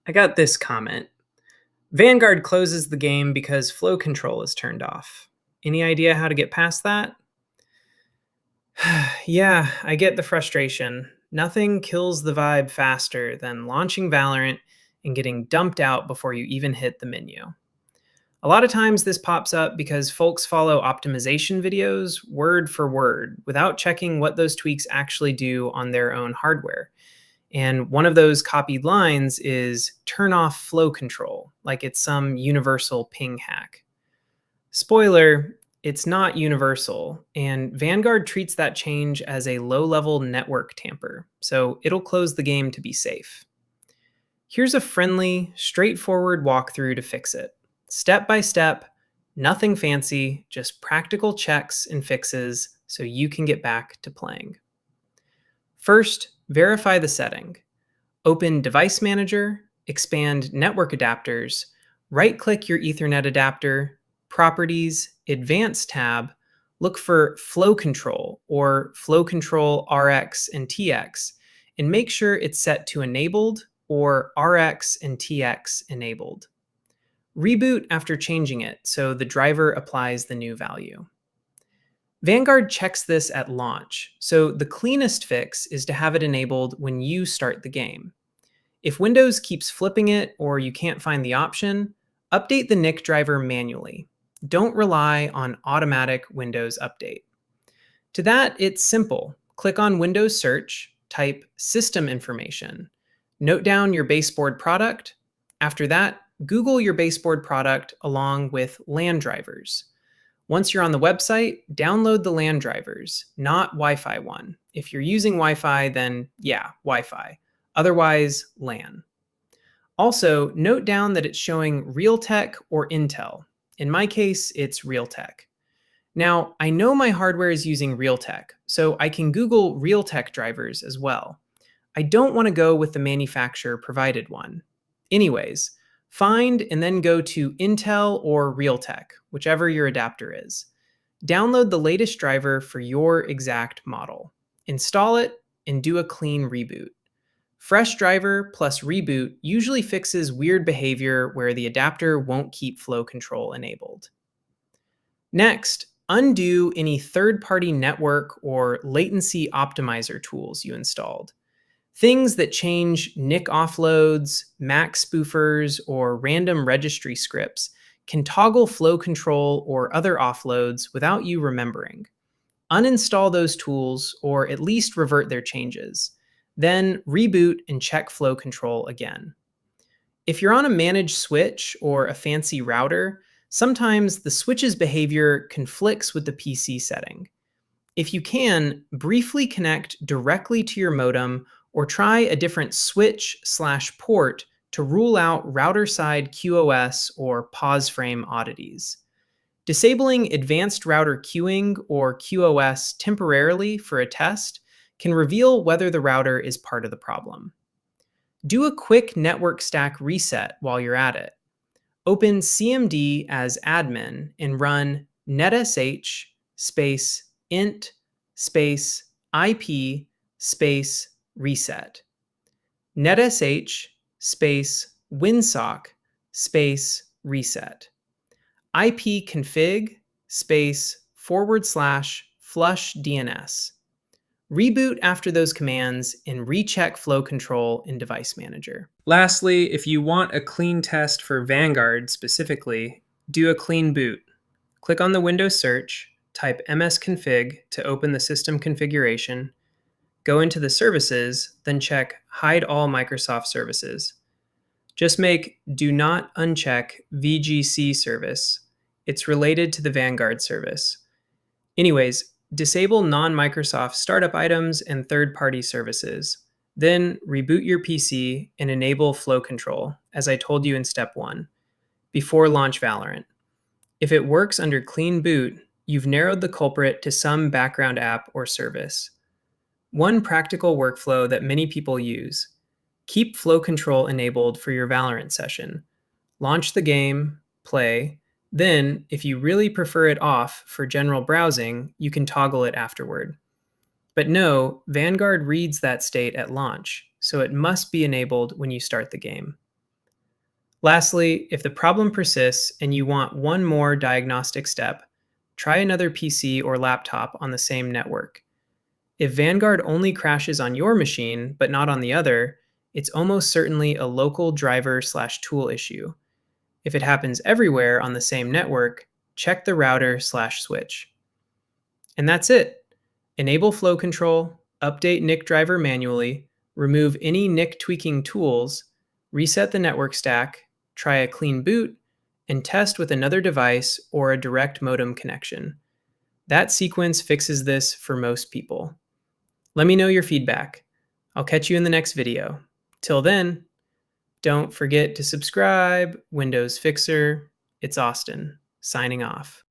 I got this comment. Vanguard closes the game because flow control is turned off. Any idea how to get past that? Yeah, I get the frustration. Nothing kills the vibe faster than launching Valorant and getting dumped out before you even hit the menu. A lot of times this pops up because folks follow optimization videos word for word without checking what those tweaks actually do on their own hardware. And one of those copied lines is turn off flow control, like it's some universal ping hack. Spoiler, it's not universal, and Vanguard treats that change as a low level network tamper, so it'll close the game to be safe. Here's a friendly, straightforward walkthrough to fix it. Step by step, nothing fancy, just practical checks and fixes so you can get back to playing. First, verify the setting. Open Device Manager, expand Network Adapters, right-click your Ethernet adapter, Properties, Advanced tab, look for Flow Control or Flow Control RX and TX, and make sure it's set to Enabled or RX and TX Enabled. Reboot after changing it so the driver applies the new value. Vanguard checks this at launch, so the cleanest fix is to have it enabled when you start the game. If Windows keeps flipping it or you can't find the option, update the NIC driver manually. Don't rely on automatic Windows update. To that, it's simple. Click on Windows Search, type System Information, note down your baseboard product. After that, Google your baseboard product along with LAN drivers. Once you're on the website, download the LAN drivers, not Wi-Fi one. If you're using Wi-Fi, then yeah, Wi-Fi. Otherwise, LAN. Also, note down that it's showing Realtek or Intel. In my case, it's Realtek. Now, I know my hardware is using Realtek, so I can Google Realtek drivers as well. I don't want to go with the manufacturer provided one. Anyways, find and then go to Intel or Realtek, whichever your adapter is. Download the latest driver for your exact model. Install it and do a clean reboot. Fresh driver plus reboot usually fixes weird behavior where the adapter won't keep flow control enabled. Next, undo any third-party network or latency optimizer tools you installed. Things that change NIC offloads, MAC spoofers, or random registry scripts can toggle flow control or other offloads without you remembering. Uninstall those tools or at least revert their changes. Then reboot and check flow control again. If you're on a managed switch or a fancy router, sometimes the switch's behavior conflicts with the PC setting. If you can, briefly connect directly to your modem or try a different switch/port to rule out router-side QoS or pause frame oddities. Disabling advanced router queuing or QoS temporarily for a test can reveal whether the router is part of the problem. Do a quick network stack reset while you're at it. Open CMD as admin and run netsh space int space IP space reset. netsh space winsock space reset. ipconfig space /flushdns. Reboot after those commands and recheck flow control in Device Manager. Lastly, if you want a clean test for Vanguard specifically, do a clean boot. Click on the Windows search, type msconfig to open the system configuration, go into the services, then check Hide All Microsoft Services. Just make Do Not Uncheck VGC service. It's related to the Vanguard service. Anyways, disable non-Microsoft startup items and third-party services. Then reboot your PC and enable flow control, as I told you in step 1, before launch Valorant. If it works under clean boot, you've narrowed the culprit to some background app or service. One practical workflow that many people use: keep flow control enabled for your Valorant session. Launch the game, play, then, if you really prefer it off for general browsing, you can toggle it afterward. But no, Vanguard reads that state at launch, so it must be enabled when you start the game. Lastly, if the problem persists and you want one more diagnostic step, try another PC or laptop on the same network. If Vanguard only crashes on your machine but not on the other, it's almost certainly a local driver/tool issue. If it happens everywhere on the same network, check the router/switch. And that's it. Enable flow control, update NIC driver manually, remove any NIC tweaking tools, reset the network stack, try a clean boot, and test with another device or a direct modem connection. That sequence fixes this for most people. Let me know your feedback. I'll catch you in the next video. Till then, don't forget to subscribe. Windows Fixer. It's Austin, signing off.